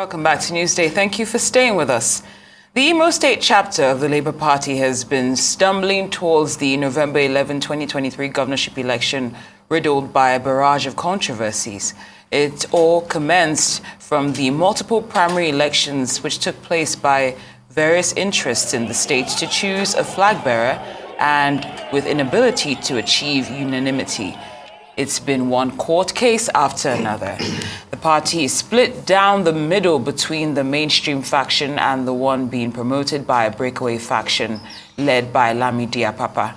Welcome back to Newsday. Thank you for staying with us. The Imo State chapter of the Labour Party has been stumbling towards the November 11, 2023 governorship election, riddled by a barrage of controversies. It all commenced from the multiple primary elections which took place by various interests in the state to choose a flag bearer and with inability to achieve unanimity. It's been one court case after another. The party is split down the middle between the mainstream faction and the one being promoted by a breakaway faction led by Lamidi Apapa.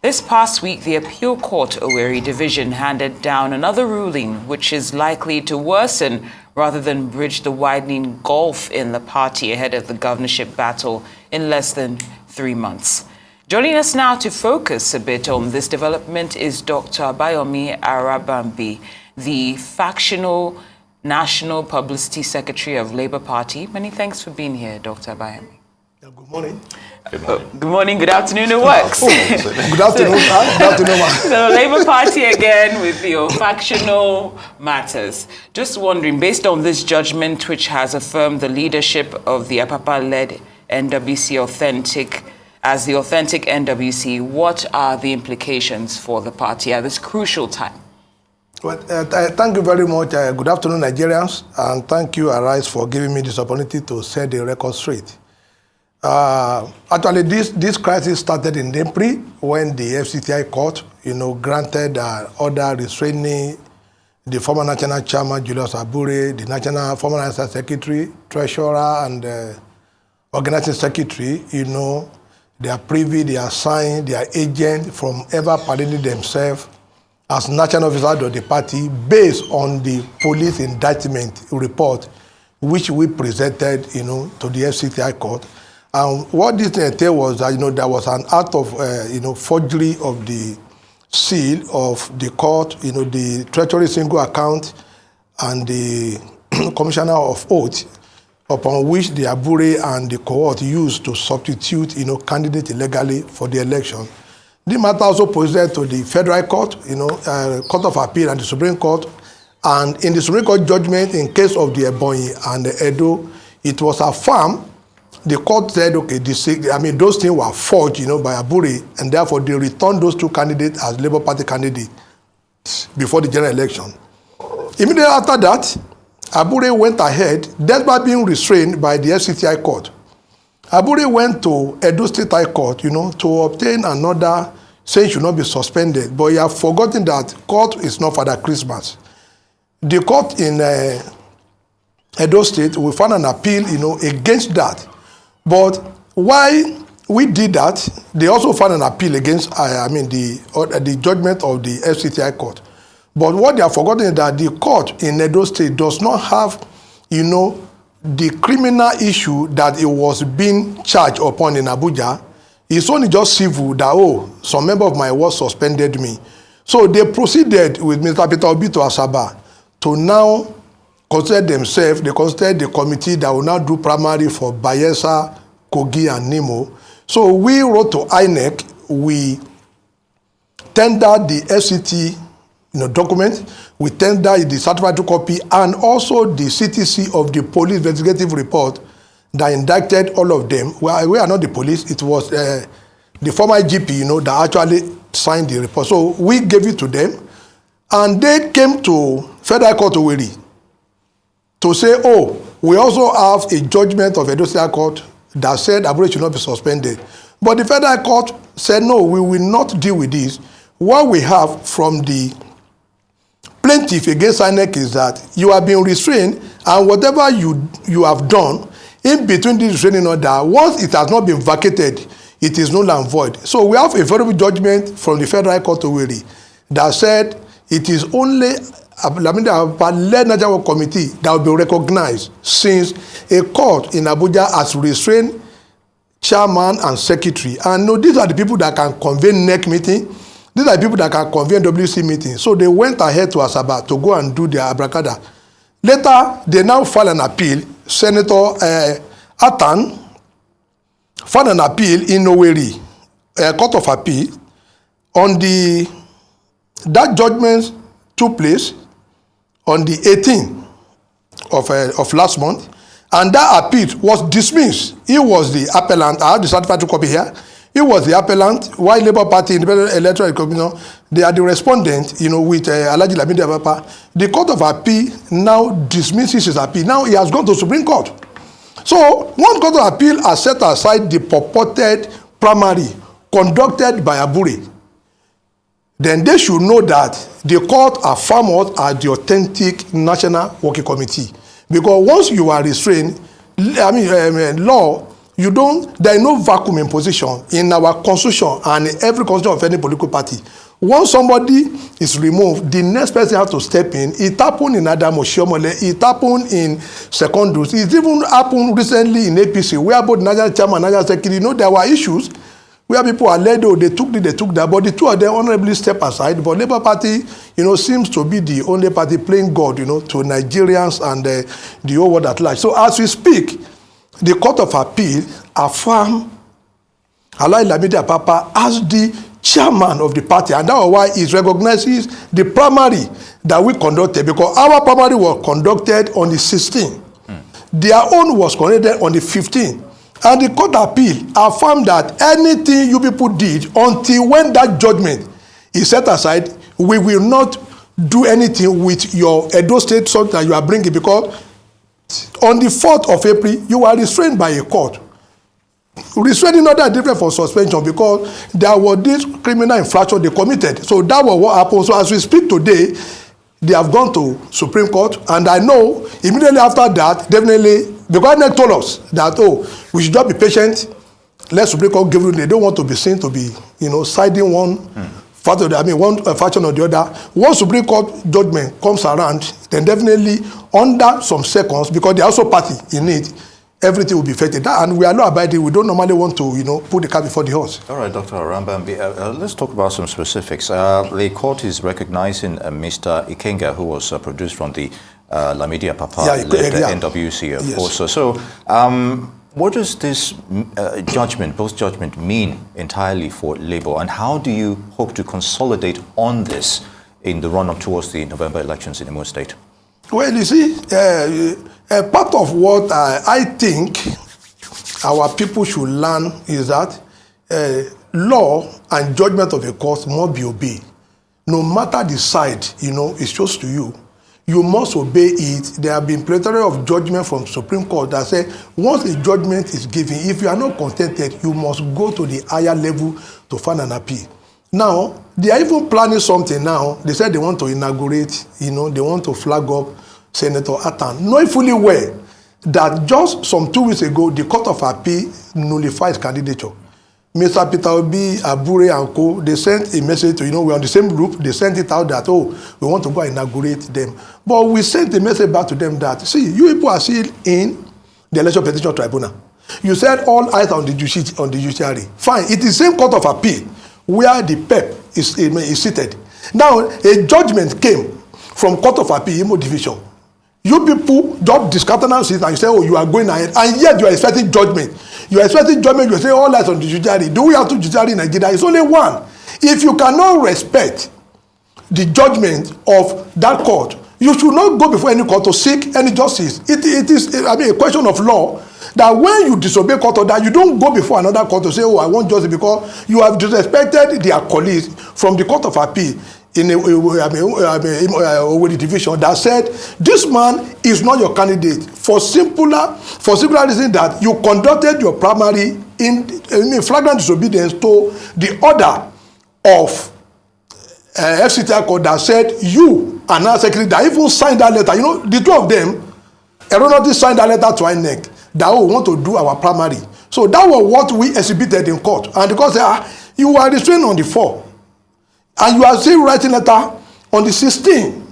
This past week, the Appeal Court Owerri Division handed down another ruling which is likely to worsen rather than bridge the widening gulf in the party ahead of the governorship battle in less than 3 months. Joining us now to focus a bit on this development is Dr. Abayomi Arabambi, the factional National Publicity Secretary of Labour Party. Many thanks for being here, Dr. Abayomi. Good morning. Good morning, good afternoon, it works. Good afternoon, Good afternoon. So Labour Party again with your factional matters. Just wondering, based on this judgment which has affirmed the leadership of the Apapa-led NWC as the authentic NWC, what are the implications for the party at this crucial time? Well, thank you very much. Good afternoon, Nigerians, and thank you, Arise, for giving me this opportunity to set the record straight. Actually, this crisis started in April when the FCTI court, granted order restraining the former national chairman, Julius Abure, the former national secretary, treasurer, and organizing secretary, they are privy, they are signed, they are agent from ever parading themselves as national officers of the party based on the police indictment report which we presented, to the FCTI court. And what this entailed was that, there was an act of, forgery of the seal of the court, the treasury single account and the commissioner of oath, upon which the Abure and the cohort used to substitute, candidates illegally for the election. The matter also presented to the Federal Court, Court of Appeal and the Supreme Court. And in the Supreme Court judgment, in case of the Ebonyi and the Edo, it was affirmed. The court said, okay, those things were forged, by Abure, and therefore they returned those two candidates as Labour Party candidates before the general election. Immediately after that, Abure went ahead, despite being restrained by the FCTI court. Abure went to Edo State High Court, to obtain an order saying should not be suspended, but he had forgotten that court is not Father Christmas. The court in Edo State will file an appeal, against that. But why we did that, they also filed an appeal against, the judgment of the FCTI court. But what they have forgotten is that the court in Edo State does not have, the criminal issue that it was being charged upon in Abuja. It's only just civil that, some member of my ward suspended me. So they proceeded with Mr. Peter Obi to Asaba to now consider themselves, they consider the committee that will now do primary for Bayelsa, Kogi, and Nimo. So we wrote to INEC, we tendered the FCT document, we tendered the certified copy, and also the CTC of the police investigative report that indicted all of them. Well, we are not the police, it was the former GP, that actually signed the report. So we gave it to them, and they came to Federal Court Owerri to say, we also have a judgment of Edo State Court that said Abure should not be suspended. But the Federal Court said, no, we will not deal with this. What we have from the plaintiff against INEC is that you have been restrained, and whatever you have done in between this restraining order, once it has not been vacated, it is null and void. So we have a favorable judgment from the Federal Court Owerri that said it is only led National Committee that will be recognized, since a court in Abuja has restrained chairman and secretary. And no, these are the people that can convene NEC meeting. These are the people that can convene WC meeting. So they went ahead to Asaba to go and do their abracadabra. Later, they now filed an appeal. Senator Atan filed an appeal in Owerri, Court of Appeal, on that judgment took place on the 18th of last month, And that appeal was dismissed. He was the appellant. I have the certified copy here. He was the appellant, while Labour Party, Independent Electoral Commission, they are the respondent, with Alhaji Lamidi Apapa. The Court of Appeal now dismisses his appeal. Now he has gone to Supreme Court. So, one Court of Appeal has set aside the purported primary conducted by Abure. Then they should know that the court affirms us as the authentic National Working Committee. Because once you are restrained, law, there is no vacuum in position in our constitution and in every constitution of any political party. Once somebody is removed, the next person has to step in. It happened in Adam Oshiomhole, it happened in Secondus, it even happened recently in APC, where both National Chairman and National Secretary, there were issues where people are led, they took that, but the two of them honorably step aside. But Labour Party, seems to be the only party playing God, to Nigerians and the whole world at large. So as we speak, the Court of Appeal affirmed Alhaji Lamidi Apapa as the chairman of the party, and that's why it recognizes the primary that we conducted, because our primary was conducted on the 16th. Their own was conducted on the 15th. And the Court of Appeal affirmed that anything you people did until when that judgment is set aside, we will not do anything with your Edo State song that you are bringing, because on the 4th of April, you are restrained by a court. Restraining order is different from suspension, because there was this criminal infraction they committed. So that was what happened. So as we speak today, they have gone to Supreme Court, and I know immediately after that, definitely, because they told us that, we should just be patient, let Supreme Court give you, they don't want to be seen to be, siding one faction or the other. Once Supreme Court judgment comes around, then definitely under some seconds, because they are also party in it, everything will be affected. And we are not abiding. We don't normally want to, put the cart before the horse. All right, Dr. Arabambi, let's talk about some specifics. The court is recognizing Mr. Ikenga, who was produced from the Lamidi Apapa NWC, of course. So, what does this post-judgment mean entirely for Labour, and how do you hope to consolidate on this in the run-up towards the November elections in Imo State? Well, you see, part of what I think our people should learn is that law and judgment of a court must be obeyed. No matter the side, it's just to you. You must obey it. There have been plenty of judgment from Supreme Court that say once a judgment is given, if you are not contented, you must go to the higher level to find an appeal. Now, they are even planning something now. They said they want to inaugurate, they want to flag up Senator Atan, knowing fully well that just some 2 weeks ago, the Court of Appeal nullified his candidature. Mr. Peter Obi, Abure and co, they sent a message to, we're on the same group, they sent it out that, we want to go and inaugurate them. But we sent a message back to them that, see, you people are still in the Election Petition Tribunal. You said all eyes on the judiciary. Fine, it is the same Court of Appeal where the PEP is seated. Now, a judgment came from Court of Appeal, Imo Division. You people just discountenance it and you say, you are going ahead, and yet you are expecting judgment. You are expecting judgment, you say all eyes on the judiciary. Do we have two judiciary in Nigeria? It's only one. If you cannot respect the judgment of that court, you should not go before any court to seek any justice. It is a question of law that when you disobey court order, you don't go before another court to say, I want justice, because you have disrespected their colleagues from the Court of Appeal in Owerri division that said this man is not your candidate for singular reason that you conducted your primary in flagrant disobedience to the order of FCTI court that said you and our secretary that even signed that letter. The two of them erroneously signed that letter to INEC that we want to do our primary. So that was what we exhibited in court, and the court said, you are restrained on the 4th. And you are still writing letter on the 16th,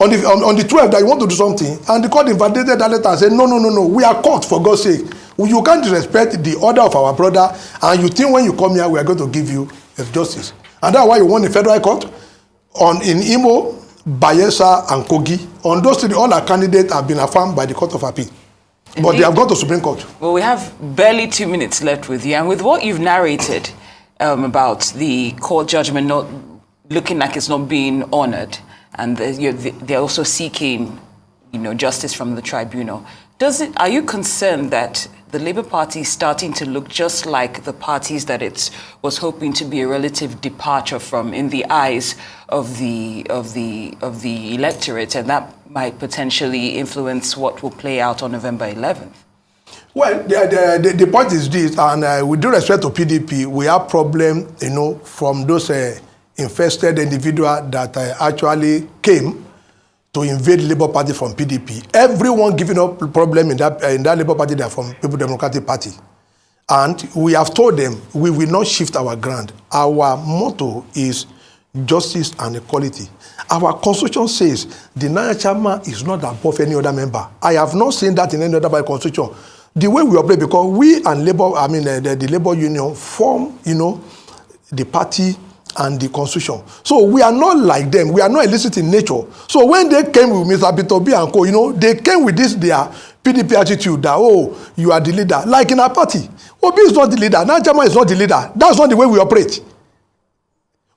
on the 12th that you want to do something, and the court invalidated that letter and said, no, we are court, for God's sake. You can't disrespect the order of our brother, and you think when you come here, we are going to give you justice. And that's why you won the federal court in Imo, Bayelsa, and Kogi. On those three, all our candidates have been affirmed by the Court of Appeal. Indeed. But they have gone to Supreme Court. Well, we have barely 2 minutes left with you, and with what you've narrated about the court judgment not looking like it's not being honored, and they're also seeking, justice from the tribunal. Are you concerned that the Labour Party is starting to look just like the parties that it was hoping to be a relative departure from in the eyes of the electorate, and that might potentially influence what will play out on November 11th? Well, the point is this, and with due respect to PDP, we have problem, from those infested individuals that actually came to invade Labour Party from PDP. Everyone giving up problem in that Labour Party, they are from People Democratic Party. And we have told them we will not shift our ground. Our motto is justice and equality. Our constitution says the National Chairman is not above any other member. I have not seen that in any other by constitution. The way we operate, because we and Labour, the Labour Union form, the party and the constitution. So we are not like them. We are not illicit in nature. So when they came with Mr. Bitobi and co, they came with this their PDP attitude that, oh, you are the leader. Like in our party. Obi is not the leader. Najama is not the leader. That's not the way we operate.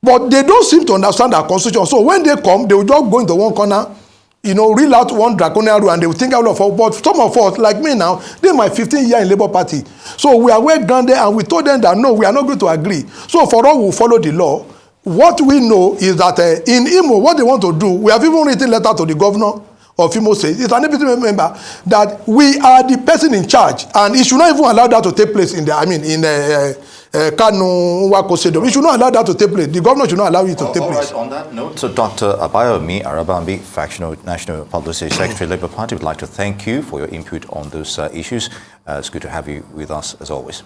But they don't seem to understand our constitution. So when they come, they will just go into one corner, reel out one draconian rule, and they will think out of it. But some of us, like me now, they my 15 years in Labour Party. So we are well grounded, and we told them that no, we are not going to agree. So for us, we will follow the law. What we know is that in Imo, what they want to do, we have even written letter to the governor of Imo State. It's an deputy member that we are the person in charge, and he should not even allow that to take place in Kanu Wako Stadium. We should not allow that to take place. The governor should not allow it to take place. Right, on that note, so Dr. Arabambi, Fractional National Publicity Secretary, Labour Party, would like to thank you for your input on those issues. It's good to have you with us as always.